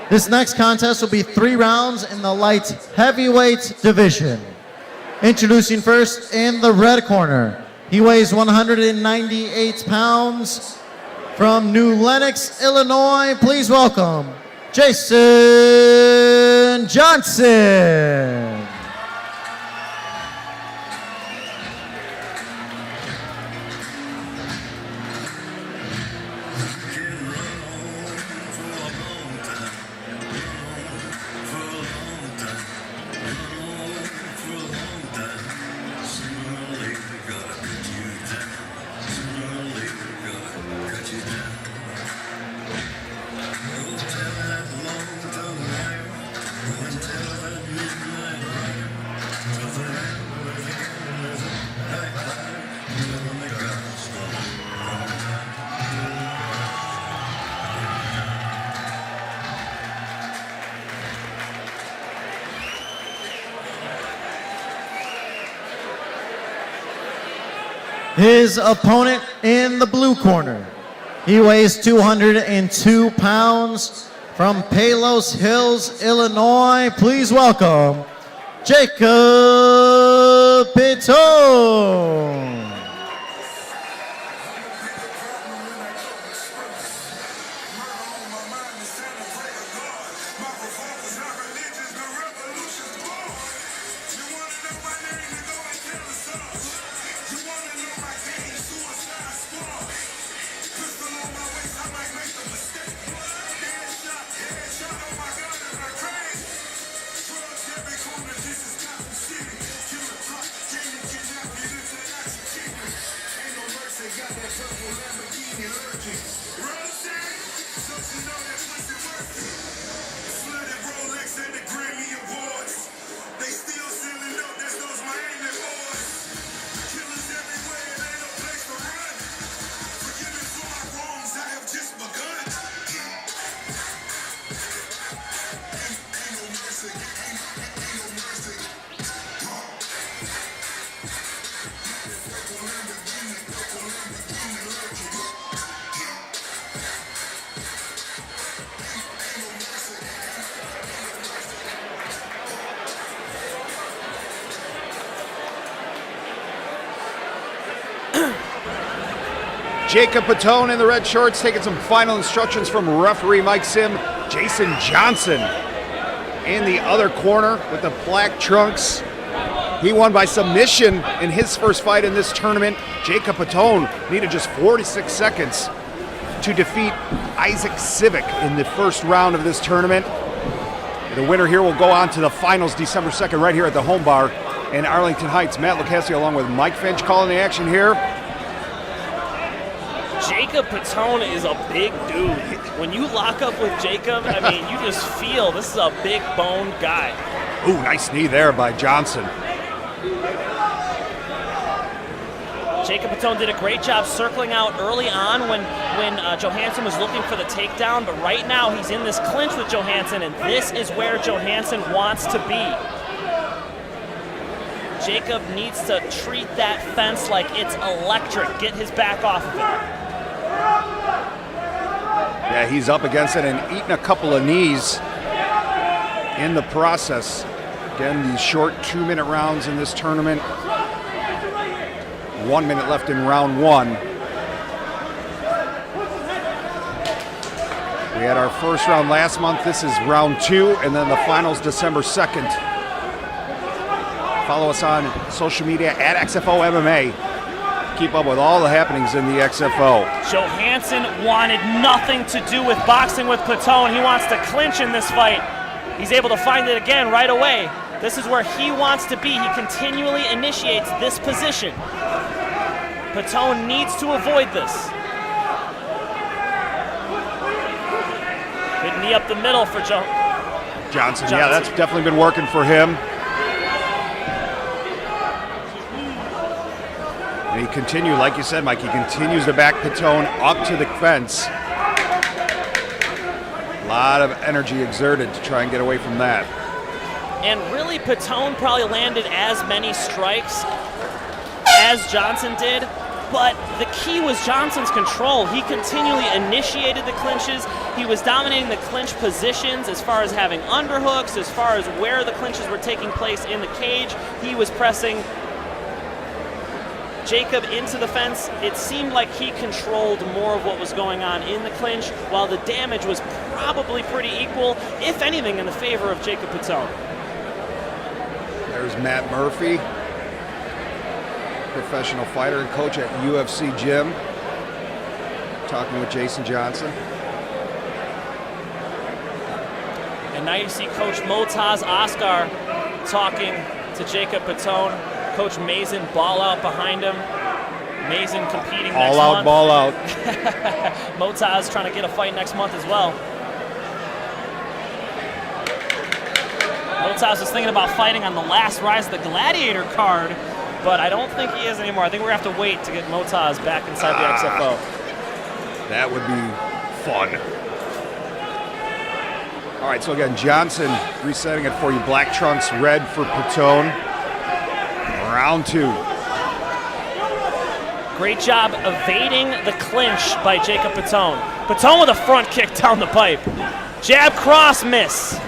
This next contest will be 3 rounds in the light heavyweight division. Introducing first in the red corner. He weighs 198 pounds. From New Lenox, Illinois, please welcome Jason Johnson. His opponent in the blue corner. He weighs 202 pounds. From Palos Hills, Illinois, please welcome Jacub Piton. Jacub Piton in the red shorts taking some final instructions from referee Mike Sim. Jason Johnson in the other corner with the black trunks. He won by submission in his first fight in this tournament. Jacub Piton needed just 46 seconds to defeat Isaac Civic in the first round of this tournament. The winner here will go on to the finals December 2nd right here at the Home Bar in Arlington Heights. Matt Lucchesi along with Mike Finch calling the action here. Jacub Piton is a big dude. When you lock up with Jacub, I mean, you just feel this is a big boned guy. Ooh, nice knee there by Johnson. Jacub Piton did a great job circling out early on when Johansson was looking for the takedown, but right now he's in this clinch with Johansson, and this is where Johansson wants to be. Jacub needs to treat that fence like it's electric. Get his back off of it. Yeah, he's up against it and eating a couple of knees in the process. Again, these short 2-minute rounds in this tournament. 1 minute left in round 1. We had our first round last month. This is round 2, and then the finals December 2nd. Follow us on social media at XFOmma. Keep up with all the happenings in the XFO. Johansson wanted nothing to do with boxing with Piton. He wants to clinch in this fight. He's able to find it again right away. This is where he wants to be. He continually initiates this position. Piton needs to avoid this. Good knee up the middle for Johnson. Yeah, that's definitely been working for him. And he continued, like you said, Mike, he continues to back Piton up to the fence. A lot of energy exerted to try and get away from that. And really, Piton probably landed as many strikes as Johnson did, But the key was Johnson's control. He continually initiated the clinches. He was dominating the clinch positions as far as having underhooks, as far as where the clinches were taking place in the cage. He was pressing Jacub into the fence. It seemed like he controlled more of what was going on in the clinch, while the damage was probably pretty equal, if anything, in the favor of Jacub Piton. There's Matt Murphy, professional fighter and coach at UFC Gym, talking with Jason Johnson. And now you see Coach Motaz Askar talking to Jacub Piton. Coach Mason ball out behind him. Mason competing next month. All out, ball out. Motaz trying to get a fight next month as well. Motaz was thinking about fighting on the last Rise of the Gladiator card, but I don't think he is anymore. I think we're going to have to wait to get Motaz back inside the XFO. That would be fun. All right, so again, Johnson resetting it for you. Black trunks, red for Piton. Round 2. Great job evading the clinch by Jacub Piton. Piton with a front kick down the pipe. Jab cross miss.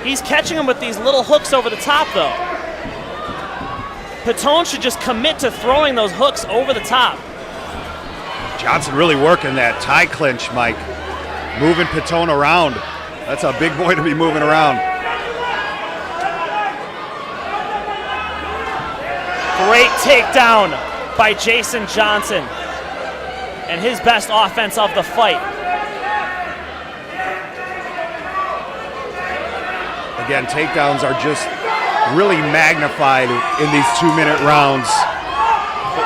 He's catching him with these little hooks over the top, though. Piton should just commit to throwing those hooks over the top. Johnson really working that tie clinch, Mike. Moving Piton around. That's a big boy to be moving around. Great takedown by Jason Johnson. And his best offense of the fight. Again, takedowns are just really magnified in these 2-minute rounds.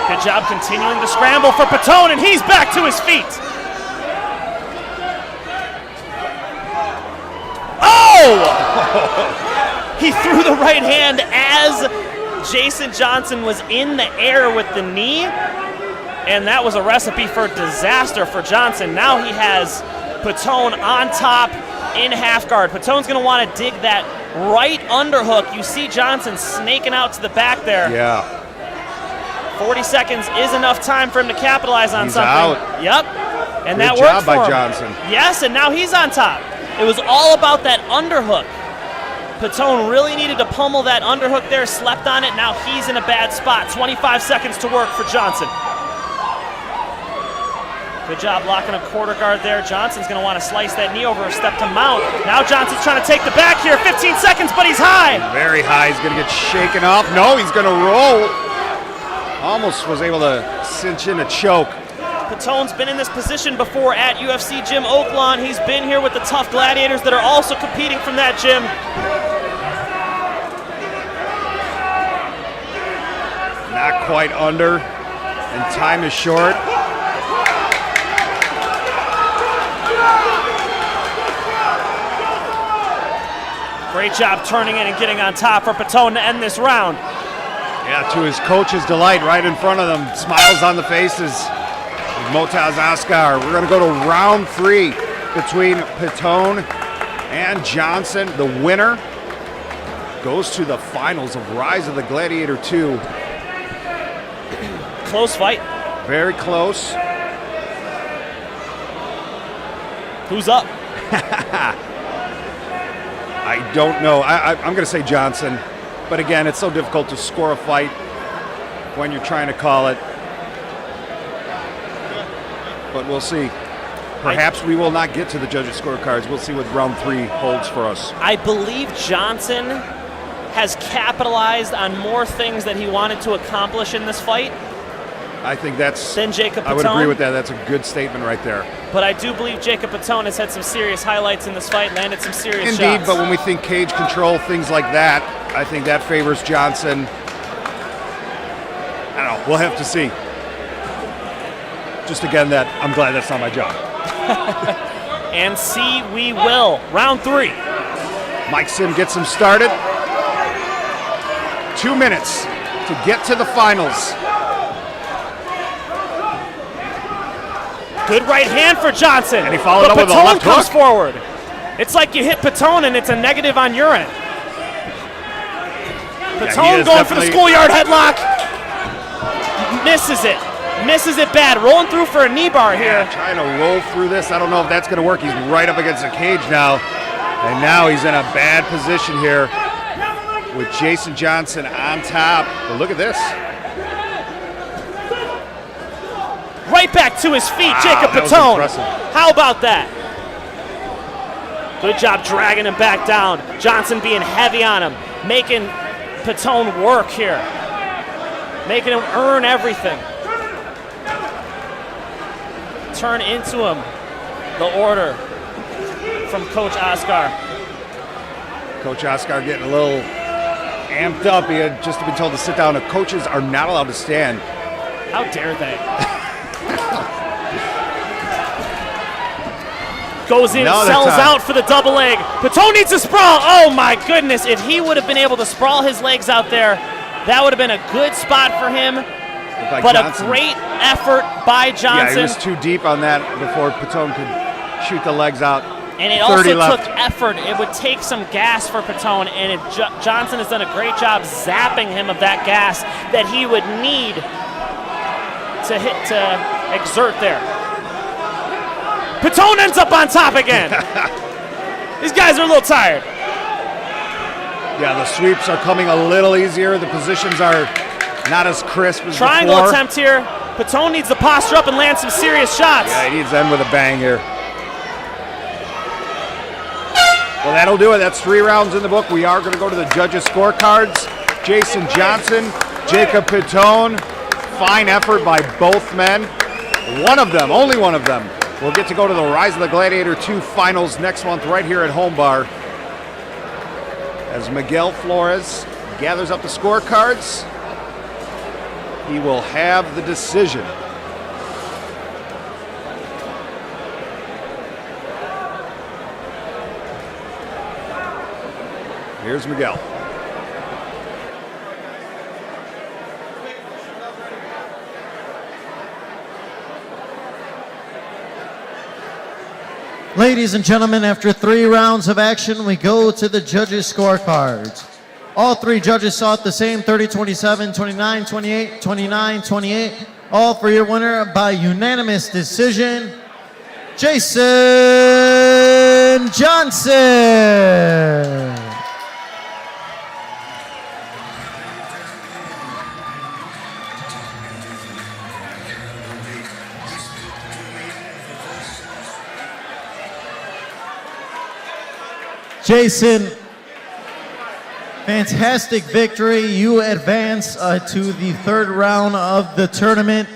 Good job continuing the scramble for Piton, and he's back to his feet. Oh! He threw the right hand as Jason Johnson was in the air with the knee, and that was a recipe for disaster for Johnson. Now he has Piton on top in half guard. Piton's going to want to dig that right underhook. You see Johnson snaking out to the back there. Yeah. 40 seconds is enough time for him to capitalize on He's something. out. Yep. And Good that job worked for by him. Johnson. Yes, and now he's on top. It was all about that underhook. Piton really needed to pummel that underhook there, slept on it. Now he's in a bad spot. 25 seconds to work for Johnson. Good job blocking a quarter guard there. Johnson's going to want to slice that knee over a step to mount. Now Johnson's trying to take the back here. 15 seconds, but he's high. Very high. He's going to get shaken off. No, he's going to roll. Almost was able to cinch in a choke. Piton's been in this position before at UFC Gym Oaklawn. He's been here with the tough gladiators that are also competing from that gym. Not quite under, and time is short. Great job turning in and getting on top for Piton to end this round. Yeah, to his coach's delight, right in front of them. Smiles on the faces. Motaz Askar. We're going to go to round 3 between Piton and Johnson. The winner goes to the finals of Rise of the Gladiator 2. Close fight. Very close. Who's up? I don't know. I'm going to say Johnson. But again, it's so difficult to score a fight when you're trying to call it. But we'll see. Perhaps we will not get to the judges' scorecards. We'll see what round 3 holds for us. I believe Johnson has capitalized on more things that he wanted to accomplish in this fight. I think that's... Than Jacub Piton. I would agree with that. That's a good statement right there. But I do believe Jacub Piton has had some serious highlights in this fight, landed some serious shots. Indeed, but when we think cage control, things like that, I think that favors Johnson. I don't know. We'll have to see. Just again, that I'm glad that's not my job. And see we will. Round 3. Mike Sim gets him started. 2 minutes to get to the finals. Good right hand for Johnson. And he followed up with a left comes hook. forward. It's like you hit Piton and it's a negative on your end. Piton going for the schoolyard headlock. misses it. Misses it bad. Rolling through for a knee bar here. Yeah, trying to roll through this. I don't know if that's going to work. He's right up against the cage now. And now he's in a bad position here with Jason Johnson on top. But look at this. Right back to his feet, Wow, Jacub that was Piton. impressive. How about that? Good job dragging him back down. Johnson being heavy on him, making Piton work here, making him earn everything. Turn into him. The order from Coach Oscar. Coach Oscar getting a little amped up. He had just been told to sit down. The coaches are not allowed to stand. How dare they? Goes in, Another sells time. out for the double leg. Piton needs to sprawl. Oh my goodness. If he would have been able to sprawl his legs out there, that would have been a good spot for him. But Johnson. A great effort by Johnson. Yeah, he was too deep on that before Piton could shoot the legs out. And it 30 also left. took effort. It would take some gas for Piton, and Johnson has done a great job zapping him of that gas that he would need to exert there. Piton ends up on top again. These guys are a little tired. Yeah, the sweeps are coming a little easier. The positions are not as crisp as Triangle before. attempt here. Piton needs to posture up and land some serious shots. Yeah, he needs to end with a bang here. Well, that'll do it. That's 3 rounds in the book. We are going to go to the judges' scorecards. Jason Johnson, Jacub Piton. Fine effort by both men. One of them, only one of them, will get to go to the Rise of the Gladiator 2 finals next month right here at Home Bar. As Miguel Flores gathers up the scorecards, he will have the decision. Here's Miguel. Ladies and gentlemen, after 3 rounds of action, we go to the judges' scorecards. All 3 judges saw it the same, 30-27, 29-28, 29-28. All for your winner by unanimous decision, Jason Johnson. Jason, fantastic victory. You advance to the 3rd round of the tournament.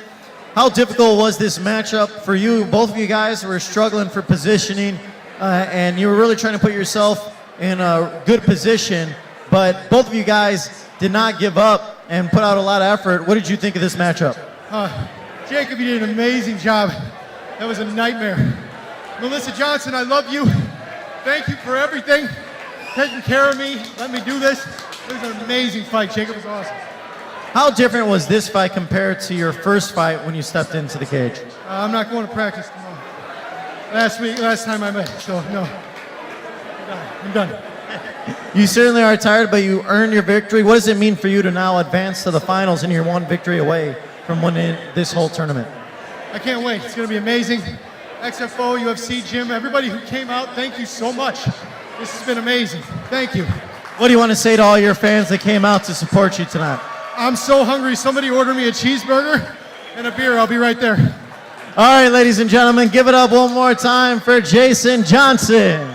How difficult was this matchup for you? Both of you guys were struggling for positioning, and you were really trying to put yourself in a good position, but both of you guys did not give up and put out a lot of effort. What did you think of this matchup? Jacub, you did an amazing job. That was a nightmare. Melissa Johnson, I love you. Thank you for everything, taking care of me, let me do this. It was an amazing fight. Jacub was awesome. How different was this fight compared to your first fight when you stepped into the cage? I'm not going to practice tomorrow. Last time I met, so no. I'm done. You certainly are tired, but you earned your victory. What does it mean for you to now advance to the finals and you're 1 victory away from winning this whole tournament? I can't wait. It's going to be amazing. XFO, UFC Gym, everybody who came out, thank you so much. This has been amazing. Thank you. What do you want to say to all your fans that came out to support you tonight? I'm so hungry. Somebody order me a cheeseburger and a beer. I'll be right there. All right, ladies and gentlemen, give it up one more time for Jason Johnson.